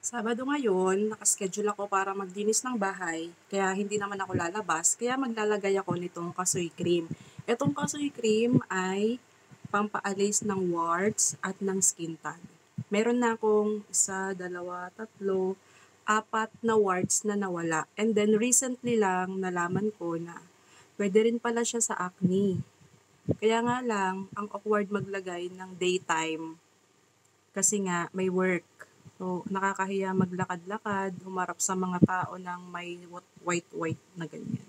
Sabado ngayon, nakaschedule ako para maglinis ng bahay, kaya hindi naman ako lalabas, kaya maglalagay ako nitong kasoy cream. Itong kasoy cream ay pampaalis ng warts at ng skin tan. Meron na akong isa, dalawa, tatlo, apat na warts na nawala. And then recently lang nalaman ko na pwede rin pala siya sa acne. Kaya nga lang, ang awkward maglagay ng daytime kasi nga may work. So, nakakahiya maglakad-lakad, humarap sa mga tao ng may white-white na ganyan.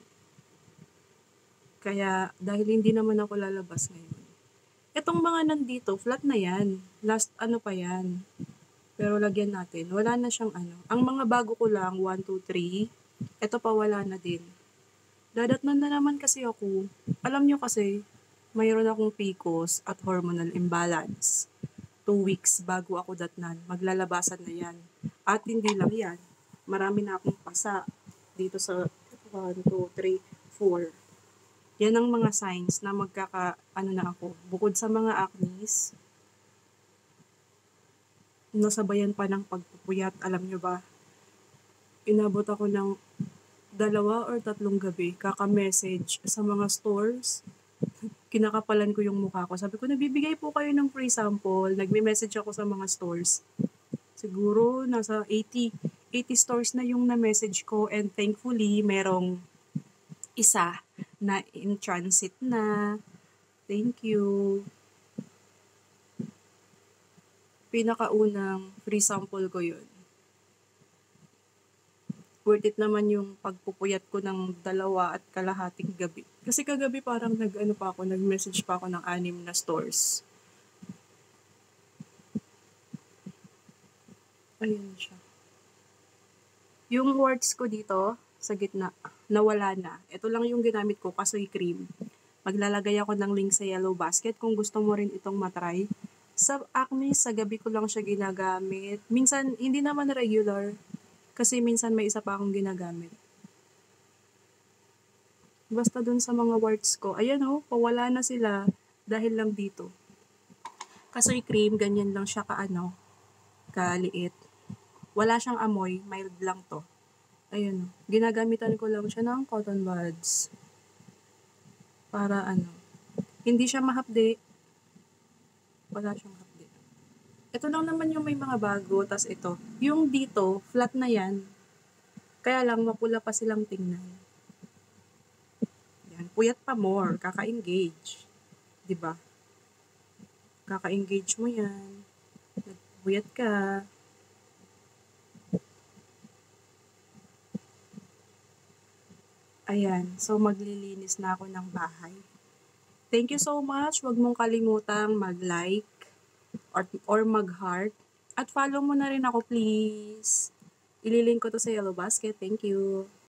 Kaya, dahil hindi naman ako lalabas ngayon. Itong mga nandito, flat na yan. Last ano pa yan. Pero lagyan natin. Wala na siyang ano. Ang mga bago ko lang, 1, 2, 3. Ito pa wala na din. Dadatnan na naman kasi ako. Alam nyo kasi, mayroon akong PCOS at hormonal imbalance. 2 weeks bago ako datnan. Maglalabasan na yan. At hindi lang yan. Marami na akong pasa dito sa 1, 2, 3, 4. Yan ang mga signs na ano na ako. Bukod sa mga acnes, nasabayan pa ng pagpupuyat. Alam nyo ba, inabot ako ng 2 or 3 gabi kaka-message sa mga stores. Kinakapalan ko yung mukha ko. Sabi ko, nabibigay po kayo ng free sample. Nagme-message ako sa mga stores. Siguro nasa 80 stores na yung na-message ko, and thankfully merong isa na in transit na. Thank you. Pinakaunang free sample ko yun. Worth it naman yung pagpupuyat ko ng 2.5 gabi. Kasi kagabi parang nag-message pa ako ng 6 na stores. Ayun siya. Yung warts ko dito, sa gitna, nawala na. Ito lang yung ginamit ko, kasoy cream. Maglalagay ako ng link sa yellow basket kung gusto mo rin itong matry. Sa acne, sa gabi ko lang siya ginagamit. Minsan, hindi naman regular. Kasi minsan may isa pa akong ginagamit. Basta dun sa mga warts ko, ayan pawala na sila dahil lang dito. Kasoy cream, ganyan lang siya kaliit. Wala siyang amoy, mild lang to. Ayun, ginagamitan ko lang siya ng cotton buds. Para hindi siya mahapde. Wala siyang hapde. Ito lang naman yung may mga bago, tas ito. Yung dito, flat na yan. Kaya lang, mapula pa silang tingnan. Yan, puyat pa more, kaka-engage. Diba? Kaka-engage mo yan. Nagpuyat ka. Ayan, so maglilinis na ako ng bahay. Thank you so much. Huwag mong kalimutang mag-like or mag-heart. At follow mo na rin ako, please. Ililink ko to sa yellow basket. Thank you.